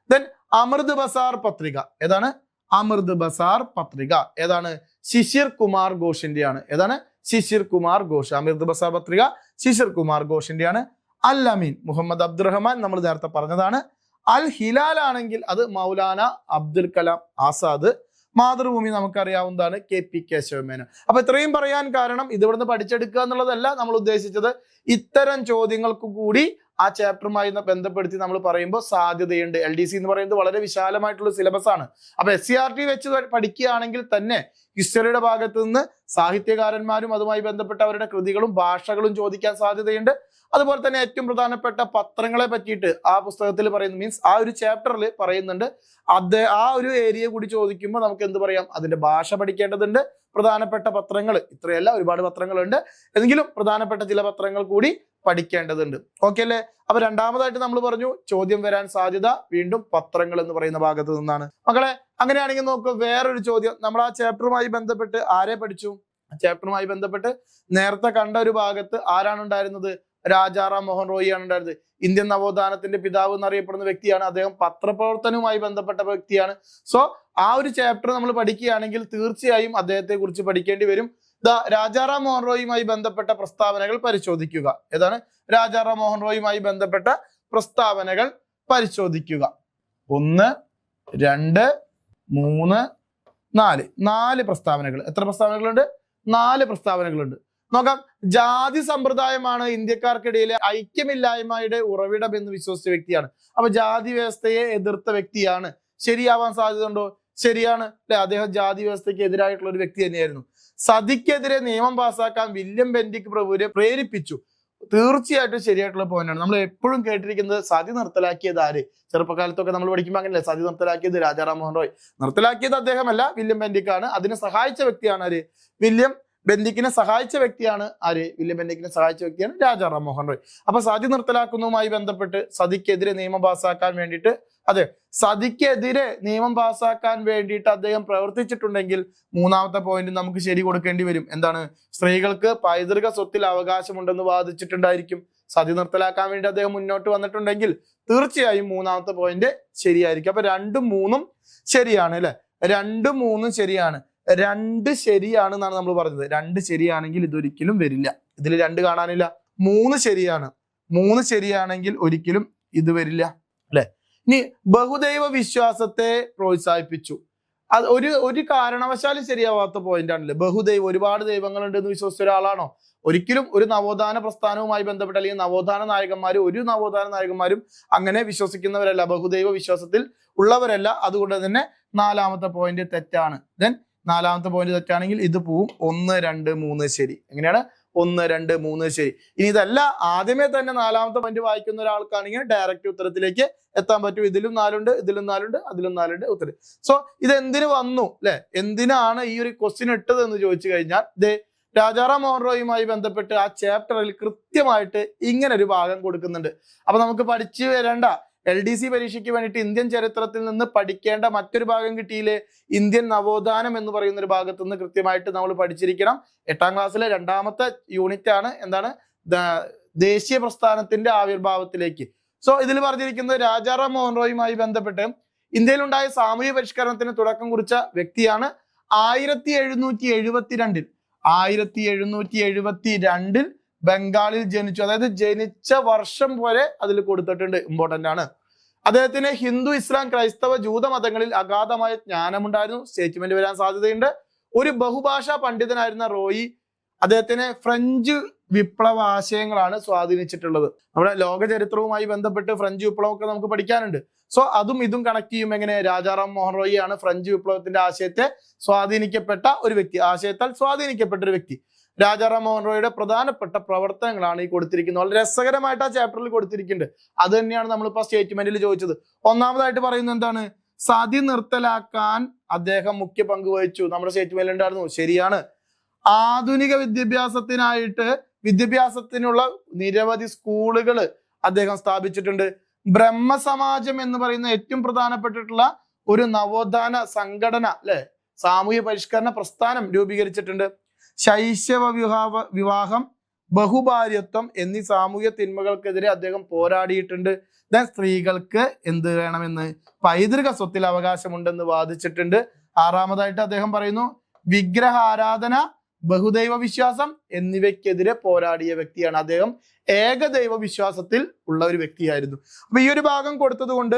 ദെൻ അമൃത് ബസാർ പത്രിക ഏതാണ്? അമൃത് ബസാർ പത്രിക ഏതാണ്? ശിശിർ കുമാർ ഘോഷിന്റെയാണ്. ഏതാണ്? ശിശിർ കുമാർ ഘോഷ്. അമൃത് ബസാർ പത്രിക ശിശിർ കുമാർ ഘോഷിന്റെയാണ്. അൽ അമീൻ മുഹമ്മദ് അബ്ദുറഹ്മാൻ നമ്മൾ നേരത്തെ പറഞ്ഞതാണ്. അൽ ഹിലാൽ ആണെങ്കിൽ അത് മൗലാന അബ്ദുൽ കലാം ആസാദ്. മാതൃഭൂമി നമുക്കറിയാവുന്നതാണ്, KP കേശവമേനോൻ. അപ്പൊ ഇത്രയും പറയാൻ കാരണം ഇത് ഇവിടുന്ന് പഠിച്ചെടുക്കുക എന്നുള്ളതല്ല നമ്മൾ ഉദ്ദേശിച്ചത്. ഇത്തരം ചോദ്യങ്ങൾക്ക് കൂടി ആ ചാപ്റ്ററുമായി ബന്ധപ്പെടുത്തി നമ്മൾ പറയുമ്പോൾ സാധ്യതയുണ്ട്. LDC എന്ന് പറയുന്നത് വളരെ വിശാലമായിട്ടുള്ള സിലബസ് ആണ്. അപ്പൊ SCERT വെച്ച് പഠിക്കുകയാണെങ്കിൽ തന്നെ ഹിസ്റ്ററിയുടെ ഭാഗത്ത് നിന്ന് സാഹിത്യകാരന്മാരും അതുമായി ബന്ധപ്പെട്ട അവരുടെ കൃതികളും ഭാഷകളും ചോദിക്കാൻ സാധ്യതയുണ്ട്. അതുപോലെ തന്നെ ഏറ്റവും പ്രധാനപ്പെട്ട പത്രങ്ങളെ പറ്റിയിട്ട് ആ പുസ്തകത്തിൽ പറയുന്നു, മീൻസ് ആ ഒരു ചാപ്റ്ററിൽ പറയുന്നുണ്ട്. ആ ഒരു ഏരിയ കൂടി ചോദിക്കുമ്പോൾ നമുക്ക് എന്ത് പറയാം? അതിന്റെ ഭാഷ പഠിക്കേണ്ടതുണ്ട്. പ്രധാനപ്പെട്ട പത്രങ്ങൾ ഇത്രയല്ല, ഒരുപാട് പത്രങ്ങളുണ്ട്. എങ്കിലും പ്രധാനപ്പെട്ട ചില പത്രങ്ങൾ കൂടി പഠിക്കേണ്ടതുണ്ട്. ഓക്കെ അല്ലേ? അപ്പൊ രണ്ടാമതായിട്ട് നമ്മൾ പറഞ്ഞു ചോദ്യം വരാൻ സാധ്യത വീണ്ടും പത്രങ്ങൾ എന്ന് പറയുന്ന ഭാഗത്ത് നിന്നാണ്. മക്കളെ അങ്ങനെയാണെങ്കിൽ നോക്കുക, വേറൊരു ചോദ്യം. നമ്മൾ ആ ചാപ്റ്ററുമായി ബന്ധപ്പെട്ട് ആരെ പഠിച്ചു? ചാപ്റ്ററുമായി ബന്ധപ്പെട്ട് നേരത്തെ കണ്ട ഒരു ഭാഗത്ത് ആരാണ് ഉണ്ടായിരുന്നത്? രാജാറാം മോഹൻ റോയി ആണ് ഉണ്ടായിരുന്നത്. ഇന്ത്യൻ നവോത്ഥാനത്തിന്റെ പിതാവ് എന്നറിയപ്പെടുന്ന വ്യക്തിയാണ്. അദ്ദേഹം പത്രപ്രവർത്തനവുമായി ബന്ധപ്പെട്ട വ്യക്തിയാണ്. സോ ആ ഒരു ചാപ്റ്റർ നമ്മൾ പഠിക്കുകയാണെങ്കിൽ തീർച്ചയായും അദ്ദേഹത്തെ കുറിച്ച് പഠിക്കേണ്ടി വരും. രാജാറാം മോഹൻ റോയുമായി ബന്ധപ്പെട്ട പ്രസ്താവനകൾ പരിശോധിക്കുക. ഏതാണ്? രാജാറാം മോഹൻ റോയുമായി ബന്ധപ്പെട്ട പ്രസ്താവനകൾ പരിശോധിക്കുക. 1, 2, 3, 4 പ്രസ്താവനകൾ. എത്ര പ്രസ്താവനകളുണ്ട്? 4 പ്രസ്താവനകളുണ്ട്. നോക്കാം. ജാതി സമ്പ്രദായമാണ് ഇന്ത്യക്കാർക്കിടയിലെ ഐക്യമില്ലായ്മയുടെ ഉറവിടം എന്ന് വിശ്വസിച്ച വ്യക്തിയാണ്. അപ്പൊ ജാതി വ്യവസ്ഥയെ എതിർത്ത വ്യക്തിയാണ്. ശരിയാവാൻ സാധ്യതയുണ്ടോ? ശരിയാണ് അല്ലെ? അദ്ദേഹം ജാതി വ്യവസ്ഥയ്ക്ക് എതിരായിട്ടുള്ള ഒരു വ്യക്തി തന്നെയായിരുന്നു. സതിക്കെതിരെ നിയമം പാസ്സാക്കാൻ വില്യം ബെന്റിക് പ്രഭുവിനെ പ്രേരിപ്പിച്ചു. തീർച്ചയായിട്ടും ശരിയായിട്ടുള്ള പോയിന്റാണ്. നമ്മൾ എപ്പോഴും കേട്ടിരിക്കുന്നത് സതി നിർത്തലാക്കിയത് ആര്? ചെറുപ്പകാലത്തൊക്കെ നമ്മൾ പഠിക്കുമ്പോൾ അങ്ങനെയല്ലേ? സതി നിർത്തലാക്കിയത് രാജാറാം മോഹൻ റോയ്. നിർത്തലാക്കിയത് അദ്ദേഹമല്ല, വില്യം ബെന്റിക് ആണ്. അതിനെ സഹായിച്ച വ്യക്തിയാണ് ആര്? വില്യം ബെന്റിക്കിനെ സഹായിച്ച വ്യക്തിയാണ് ആര്? വില്യം ബെന്റിക്കിനെ സഹായിച്ച വ്യക്തിയാണ് രാജാറാം മോഹൻ റോയ്. അപ്പൊ സതി നിർത്തലാക്കുന്നതുമായി ബന്ധപ്പെട്ട് സതിക്കെതിരെ നിയമം പാസ്സാക്കാൻ വേണ്ടിയിട്ട്, അതെ, സതിക്കെതിരെ നിയമം പാസ്സാക്കാൻ വേണ്ടിയിട്ട് അദ്ദേഹം പ്രവർത്തിച്ചിട്ടുണ്ടെങ്കിൽ മൂന്നാമത്തെ പോയിന്റ് നമുക്ക് ശരി കൊടുക്കേണ്ടി വരും. എന്താണ്? സ്ത്രീകൾക്ക് പൈതൃക സ്വത്തിൽ അവകാശമുണ്ടെന്ന് വാദിച്ചിട്ടുണ്ടായിരിക്കും. സതി നിർത്തലാക്കാൻ വേണ്ടി അദ്ദേഹം മുന്നോട്ട് വന്നിട്ടുണ്ടെങ്കിൽ തീർച്ചയായും മൂന്നാമത്തെ പോയിന്റ് ശരിയായിരിക്കും. അപ്പൊ 2ഉം 3ഉം ശരിയാണ് അല്ലെ? 2ഉം 3ഉം ശരിയാണ്. 2 ശരിയാണെന്നാണ് നമ്മൾ പറഞ്ഞത്. 2 ശരിയാണെങ്കിൽ ഇതൊരിക്കലും വരില്ല. ഇതിൽ 2 കാണാനില്ല. 3 ശരിയാണ്. 3 ശരിയാണെങ്കിൽ ഒരിക്കലും ഇത് വരില്ല അല്ലെ? ഇനി ബഹുദൈവ വിശ്വാസത്തെ പ്രോത്സാഹിപ്പിച്ചു. അത് ഒരു കാരണവശാലും ശരിയാവാത്ത പോയിന്റ് ആണല്ലേ? ബഹുദൈവം, ഒരുപാട് ദൈവങ്ങളുണ്ട് എന്ന് വിശ്വസിച്ച ഒരാളാണോ? ഒരിക്കലും ഒരു നവോത്ഥാന പ്രസ്ഥാനവുമായി ബന്ധപ്പെട്ട് അല്ലെങ്കിൽ നവോത്ഥാന നായകന്മാരും അങ്ങനെ വിശ്വസിക്കുന്നവരല്ല. ബഹുദൈവ വിശ്വാസത്തിൽ ഉള്ളവരല്ല. അതുകൊണ്ട് തന്നെ 4ാമത്തെ പോയിന്റ് തെറ്റാണ്. ദെൻ 4ാമത്തെ പോയിന്റ് തെറ്റാണെങ്കിൽ ഇത് പോവും. 1, 2, 3 ശരി. എങ്ങനെയാണ്? 1, 2, 3 ശരി. ഇനി ഇതല്ല, ആദ്യമേ തന്നെ 4ാമത്തെ പോയിന്റ് വായിക്കുന്ന ഒരാൾക്കാണെങ്കിൽ ഡയറക്റ്റ് ഉത്തരത്തിലേക്ക് എത്താൻ പറ്റും. ഇതിലും 4ഉണ്ട്, ഇതിലും 4ഉണ്ട്, അതിലും 4ഉണ്ട് ഉത്തരം. സോ ഇത് എന്തിനു വന്നു അല്ലെ? എന്തിനാണ് ഈ ഒരു ക്വസ്റ്റ്യൻ ഇട്ടത് എന്ന് ചോദിച്ചു കഴിഞ്ഞാൽ, രാജാറാം മോഹൻ റോയുമായി ബന്ധപ്പെട്ട് ആ ചാപ്റ്ററിൽ കൃത്യമായിട്ട് ഇങ്ങനെ ഒരു ഭാഗം കൊടുക്കുന്നുണ്ട്. അപ്പൊ നമുക്ക് പഠിച്ചു വരേണ്ട LDC പരീക്ഷയ്ക്ക് വേണ്ടിയിട്ട് ഇന്ത്യൻ ചരിത്രത്തിൽ നിന്ന് പഠിക്കേണ്ട മറ്റൊരു ഭാഗം കിട്ടിയില്ലേ? ഇന്ത്യൻ നവോത്ഥാനം എന്ന് പറയുന്ന ഒരു ഭാഗത്ത് നിന്ന് കൃത്യമായിട്ട് നമ്മൾ പഠിച്ചിരിക്കണം. 8ാം ക്ലാസ്സിലെ 2ാമത്തെ യൂണിറ്റ് ആണ്. എന്താണ്? ദേശീയ പ്രസ്ഥാനത്തിന്റെ ആവിർഭാവത്തിലേക്ക്. സോ ഇതിൽ പറഞ്ഞിരിക്കുന്നത് രാജാറാം മോഹൻ റോയുമായി ബന്ധപ്പെട്ട് ഇന്ത്യയിലുണ്ടായ സാമൂഹ്യ പരിഷ്കരണത്തിന് തുടക്കം കുറിച്ച വ്യക്തിയാണ്. 1772 ബംഗാളിൽ ജനിച്ചു. അതായത് ജനിച്ച വർഷം വരെ അതിൽ കൊടുത്തിട്ടുണ്ട്. ഇമ്പോർട്ടന്റ് ആണ്. അദ്ദേഹത്തിന് ഹിന്ദു, ഇസ്ലാം, ക്രൈസ്തവ, ജൂത മതങ്ങളിൽ അഗാധമായ ജ്ഞാനമുണ്ടായിരുന്നു. സ്റ്റേറ്റ്മെന്റ് വരാൻ സാധ്യതയുണ്ട്. ഒരു ബഹുഭാഷാ പണ്ഡിതനായിരുന്ന റോയി അദ്ദേഹത്തിന് ഫ്രഞ്ച് വിപ്ലവ ആശയങ്ങളാണ് സ്വാധീനിച്ചിട്ടുള്ളത്. നമ്മുടെ ലോക ചരിത്രവുമായി ബന്ധപ്പെട്ട് ഫ്രഞ്ച് വിപ്ലവമൊക്കെ നമുക്ക് പഠിക്കാനുണ്ട്. സോ അതും ഇതും കണക്ട് ചെയ്യും. എങ്ങനെ? രാജാറാം മോഹൻ റോയി ആണ് ഫ്രഞ്ച് വിപ്ലവത്തിന്റെ ആശയത്താൽ സ്വാധീനിക്കപ്പെട്ട ഒരു വ്യക്തി. രാജാറാം മോഹൻ റോയിയുടെ പ്രധാനപ്പെട്ട പ്രവർത്തനങ്ങളാണ് ഈ കൊടുത്തിരിക്കുന്നത്. വളരെ രസകരമായിട്ട് ആ ചാപ്റ്ററിൽ കൊടുത്തിരിക്കുന്നുണ്ട്. അത് തന്നെയാണ് നമ്മളിപ്പോ സ്റ്റേറ്റ്മെന്റിൽ ചോദിച്ചത്. ഒന്നാമതായിട്ട് പറയുന്നത് എന്താണ്? സതി നിർത്തലാക്കാൻ അദ്ദേഹം മുഖ്യ പങ്ക് വഹിച്ചു. നമ്മുടെ സ്റ്റേറ്റ്മെന്റിൽ ഉണ്ടായിരുന്നു. ശരിയാണ്. ആധുനിക വിദ്യാഭ്യാസത്തിനുള്ള നിരവധി സ്കൂളുകൾ അദ്ദേഹം സ്ഥാപിച്ചിട്ടുണ്ട്. ബ്രഹ്മസമാജം എന്ന് പറയുന്ന ഏറ്റവും പ്രധാനപ്പെട്ടിട്ടുള്ള ഒരു നവോത്ഥാന സംഘടന അല്ലെ, സാമൂഹ്യ പരിഷ്കരണ പ്രസ്ഥാനം രൂപീകരിച്ചിട്ടുണ്ട്. ശൈശവ വിവാഹം, ബഹുഭാര്യത്വം എന്നീ സാമൂഹ്യ തിന്മകൾക്കെതിരെ അദ്ദേഹം പോരാടിയിട്ടുണ്ട്. സ്ത്രീകൾക്ക് എന്ത് വേണമെന്ന്? പൈതൃക സ്വത്തിൽ അവകാശമുണ്ടെന്ന് വാദിച്ചിട്ടുണ്ട്. 6ാമതായിട്ട് അദ്ദേഹം പറയുന്നു വിഗ്രഹ ആരാധന, ബഹുദൈവ വിശ്വാസം എന്നിവയ്ക്കെതിരെ പോരാടിയ വ്യക്തിയാണ്. അദ്ദേഹം ഏകദൈവ വിശ്വാസത്തിൽ ഉള്ള ഒരു വ്യക്തിയായിരുന്നു. അപ്പൊ ഈ ഒരു ഭാഗം കൊടുത്തത് കൊണ്ട്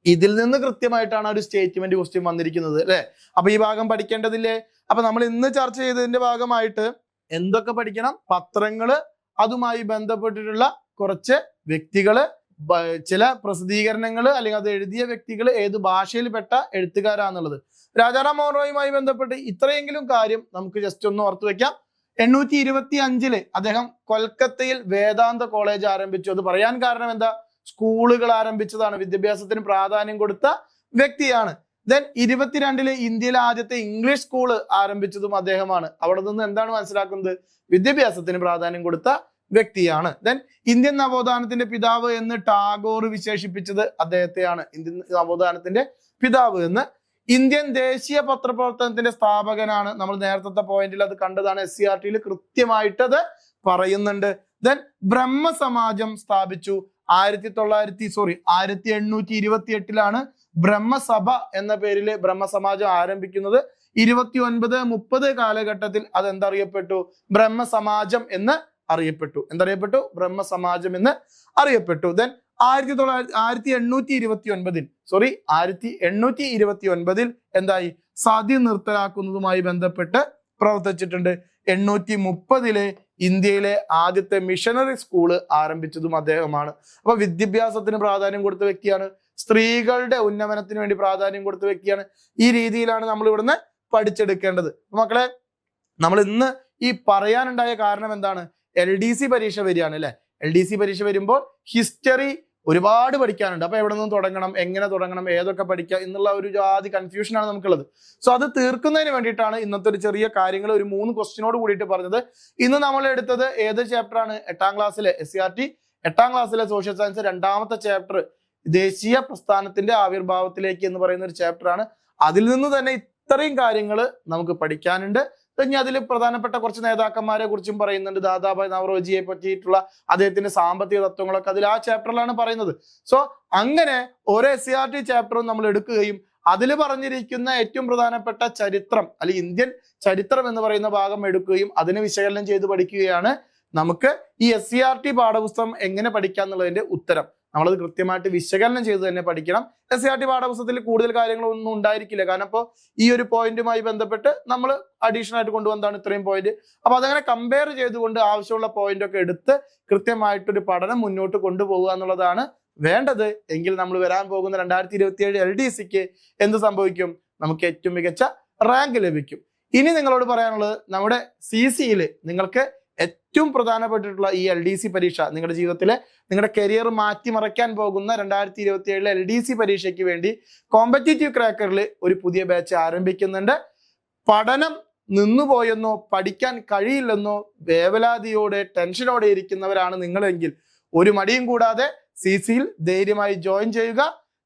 ഇതിൽ നിന്ന് കൃത്യമായിട്ടാണ് ഒരു സ്റ്റേറ്റ്മെന്റ് ക്വസ്റ്റ്യൻ വന്നിരിക്കുന്നത് അല്ലെ? അപ്പൊ ഈ ഭാഗം പഠിക്കേണ്ടതില്ലേ? അപ്പൊ നമ്മൾ ഇന്ന് ചർച്ച ചെയ്തതിന്റെ ഭാഗമായിട്ട് എന്തൊക്കെ പഠിക്കണം? പത്രങ്ങള്, അതുമായി ബന്ധപ്പെട്ടിട്ടുള്ള കുറച്ച് വ്യക്തികള്, ചില പ്രസിദ്ധീകരണങ്ങൾ, അല്ലെങ്കിൽ അത് എഴുതിയ വ്യക്തികൾ ഏത് ഭാഷയിൽ പെട്ട എഴുത്തുകാരാന്നുള്ളത്. രാജാറാം മോഹൻ റോയുമായി ബന്ധപ്പെട്ട് ഇത്രയെങ്കിലും കാര്യം നമുക്ക് ജസ്റ്റ് ഒന്ന് ഓർത്തു വെക്കാം. 825 അദ്ദേഹം കൊൽക്കത്തയിൽ വേദാന്ത കോളേജ് ആരംഭിച്ചു. അത് പറയാൻ കാരണം എന്താ? സ്കൂളുകൾ ആരംഭിച്ചതാണ്. വിദ്യാഭ്യാസത്തിന് പ്രാധാന്യം കൊടുത്ത വ്യക്തിയാണ്. ദെൻ 22 ഇന്ത്യയിലെ ആദ്യത്തെ ഇംഗ്ലീഷ് സ്കൂള് ആരംഭിച്ചതും അദ്ദേഹമാണ്. അവിടെ നിന്ന് എന്താണ് മനസ്സിലാക്കുന്നത്? വിദ്യാഭ്യാസത്തിന് പ്രാധാന്യം കൊടുത്ത വ്യക്തിയാണ്. ദെൻ ഇന്ത്യൻ നവോത്ഥാനത്തിന്റെ പിതാവ് എന്ന് ടാഗോർ വിശേഷിപ്പിച്ചത് അദ്ദേഹത്തെയാണ്. ഇന്ത്യൻ നവോത്ഥാനത്തിന്റെ പിതാവ് എന്ന്. ഇന്ത്യൻ ദേശീയ പത്രപ്രവർത്തനത്തിന്റെ സ്ഥാപകനാണ്. നമ്മൾ നേരത്തെ പോയിന്റിൽ അത് കണ്ടതാണ്. SCERT കൃത്യമായിട്ടത് പറയുന്നുണ്ട്. ദെൻ ബ്രഹ്മസമാജം സ്ഥാപിച്ചു 1828 ബ്രഹ്മസഭ എന്ന പേരിൽ ബ്രഹ്മസമാജം ആരംഭിക്കുന്നത്. 29-30 കാലഘട്ടത്തിൽ അത് എന്തറിയപ്പെട്ടു? ബ്രഹ്മസമാജം എന്ന് അറിയപ്പെട്ടു. എന്തറിയപ്പെട്ടു? ബ്രഹ്മസമാജം എന്ന് അറിയപ്പെട്ടു. ദെൻ 1829 എന്തായി? സതി നിർത്തലാക്കുന്നതുമായി ബന്ധപ്പെട്ട് പ്രവർത്തിച്ചിട്ടുണ്ട്. 830 ഇന്ത്യയിലെ ആദ്യത്തെ മിഷനറി സ്കൂള് ആരംഭിച്ചതും അദ്ദേഹമാണ്. അപ്പൊ വിദ്യാഭ്യാസത്തിന് പ്രാധാന്യം കൊടുത്ത വ്യക്തിയാണ്. സ്ത്രീകളുടെ ഉന്നമനത്തിന് വേണ്ടി പ്രാധാന്യം കൊടുത്ത വ്യക്തിയാണ്. ഈ രീതിയിലാണ് നമ്മൾ ഇവിടുന്ന് പഠിച്ചെടുക്കേണ്ടത്. മക്കളെ, നമ്മൾ ഇന്ന് ഈ പറയാനുണ്ടായ കാരണം എന്താണ്? LDC പരീക്ഷ വരികയാണ് അല്ലെ. LDC പരീക്ഷ വരുമ്പോൾ ഹിസ്റ്ററി ഒരുപാട് പഠിക്കാനുണ്ട്. അപ്പൊ എവിടെ നിന്ന് തുടങ്ങണം, എങ്ങനെ തുടങ്ങണം, ഏതൊക്കെ പഠിക്കാം എന്നുള്ള ഒരു ജാതി കൺഫ്യൂഷനാണ് നമുക്കുള്ളത്. സോ അത് തീർക്കുന്നതിന് വേണ്ടിയിട്ടാണ് ഇന്നത്തെ ഒരു ചെറിയ കാര്യങ്ങൾ ഒരു 3 ക്വസ്റ്റ്യനോട് കൂടിയിട്ട് പറഞ്ഞത്. ഇന്ന് നമ്മൾ എടുത്തത് ഏത് ചാപ്റ്റർ ആണ്? 8ാം ക്ലാസ്സിലെ SCERT 8ാം ക്ലാസ്സിലെ സോഷ്യൽ സയൻസ് 2ാമത്തെ ചാപ്റ്റർ ദേശീയ പ്രസ്ഥാനത്തിന്റെ ആവിർഭാവത്തിലേക്ക് എന്ന് പറയുന്ന ഒരു ചാപ്റ്റർ ആണ്. അതിൽ നിന്ന് തന്നെ ഇത്രയും കാര്യങ്ങൾ നമുക്ക് പഠിക്കാനുണ്ട്. ഇനി അതിൽ പ്രധാനപ്പെട്ട കുറച്ച് നേതാക്കന്മാരെ കുറിച്ചും പറയുന്നുണ്ട്. ദാദാഭായ് നവറോജിയെ പറ്റിയിട്ടുള്ള അദ്ദേഹത്തിന്റെ സാമ്പത്തിക തത്വങ്ങളൊക്കെ അതിൽ ആ ചാപ്റ്ററിലാണ് പറയുന്നത്. സോ അങ്ങനെ ഓരോ SCERT ചാപ്റ്ററും നമ്മൾ എടുക്കുകയും അതിൽ പറഞ്ഞിരിക്കുന്ന ഏറ്റവും പ്രധാനപ്പെട്ട ചരിത്രം അല്ലെങ്കിൽ ഇന്ത്യൻ ചരിത്രം എന്ന് പറയുന്ന ഭാഗം എടുക്കുകയും അതിനെ വിശകലനം ചെയ്ത് പഠിക്കുകയാണ് നമുക്ക് ഈ SCERT പാഠപുസ്തകം എങ്ങനെ പഠിക്കാം എന്നുള്ളതിന്റെ ഉത്തരം. നമ്മളത് കൃത്യമായിട്ട് വിശകലനം ചെയ്ത് തന്നെ പഠിക്കണം. SCERT പാഠപുസ്തകത്തിൽ കൂടുതൽ കാര്യങ്ങളൊന്നും ഉണ്ടായിരിക്കില്ല. കാരണം ഇപ്പോൾ ഈ ഒരു പോയിന്റുമായി ബന്ധപ്പെട്ട് നമ്മൾ അഡീഷണൽ ആയിട്ട് കൊണ്ടുവന്നതാണ് ഇത്രയും പോയിന്റ്. അപ്പൊ അതങ്ങനെ കമ്പയർ ചെയ്തുകൊണ്ട് ആവശ്യമുള്ള പോയിന്റ് ഒക്കെ എടുത്ത് കൃത്യമായിട്ടൊരു പഠനം മുന്നോട്ട് കൊണ്ടുപോകുക എന്നുള്ളതാണ് വേണ്ടത്. എങ്കിൽ നമ്മൾ വരാൻ പോകുന്ന 2027 LDCക്ക് എന്ത് സംഭവിക്കും? നമുക്ക് ഏറ്റവും മികച്ച റാങ്ക് ലഭിക്കും. ഇനി നിങ്ങളോട് പറയാനുള്ളത്, നമ്മുടെ CCയിൽ നിങ്ങൾക്ക് ഏറ്റവും പ്രധാനപ്പെട്ടിട്ടുള്ള ഈ LDC പരീക്ഷ നിങ്ങളുടെ ജീവിതത്തിലെ നിങ്ങളുടെ കരിയർ മാറ്റിമറിക്കാൻ പോകുന്ന 2027 LDC പരീക്ഷയ്ക്ക് വേണ്ടി കോമ്പറ്റീറ്റീവ് ക്രാക്കറിൽ ഒരു പുതിയ ബാച്ച് ആരംഭിക്കുന്നുണ്ട്. പഠനം നിന്നുപോയെന്നോ പഠിക്കാൻ കഴിയില്ലെന്നോ വേവലാതിയോടെ ടെൻഷനോടെ ഇരിക്കുന്നവരാണ് നിങ്ങളെങ്കിൽ ഒരു മടിയും കൂടാതെ CCയിൽ ധൈര്യമായി ജോയിൻ ചെയ്യുക.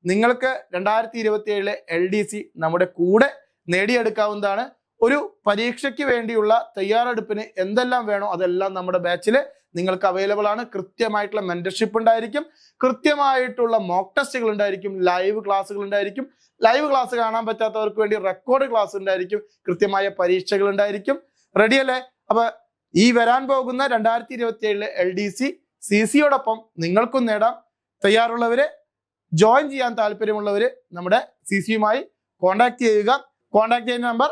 നിങ്ങൾക്ക് 2027 LDC നമ്മുടെ കൂടെ നേടിയെടുക്കാവുന്നതാണ്. ഒരു പരീക്ഷയ്ക്ക് വേണ്ടിയുള്ള തയ്യാറെടുപ്പിന് എന്തെല്ലാം വേണോ അതെല്ലാം നമ്മുടെ ബാച്ചിൽ നിങ്ങൾക്ക് അവൈലബിൾ ആണ്. കൃത്യമായിട്ടുള്ള മെന്റർഷിപ്പ് ഉണ്ടായിരിക്കും, കൃത്യമായിട്ടുള്ള മോക്ക് ടെസ്റ്റുകൾ ഉണ്ടായിരിക്കും, ലൈവ് ക്ലാസ്സുകൾ ഉണ്ടായിരിക്കും. ലൈവ് ക്ലാസ് കാണാൻ പറ്റാത്തവർക്ക് വേണ്ടി റെക്കോർഡ് ക്ലാസ് ഉണ്ടായിരിക്കും, കൃത്യമായ പരീക്ഷകൾ ഉണ്ടായിരിക്കും. റെഡി അല്ലേ? അപ്പൊ ഈ വരാൻ പോകുന്ന 2027 LDC CCയോടൊപ്പം നിങ്ങൾക്കും നേടാം. തയ്യാറുള്ളവര്, ജോയിൻ ചെയ്യാൻ താല്പര്യമുള്ളവര് നമ്മുടെ CCയുമായി കോൺടാക്ട് ചെയ്യുക. കോൺടാക്ട് ചെയ്യുന്ന നമ്പർ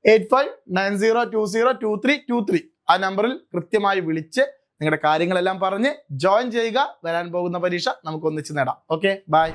8590202323. ആ നമ്പറിൽ കൃത്യമായി വിളിച്ച് നിങ്ങളുടെ കാര്യങ്ങളെല്ലാം പറഞ്ഞ് ജോയിൻ ചെയ്യുക. വരാൻ പോകുന്ന പരീക്ഷ നമുക്ക് ഒന്നിച്ച് നേടാം. Okay, by.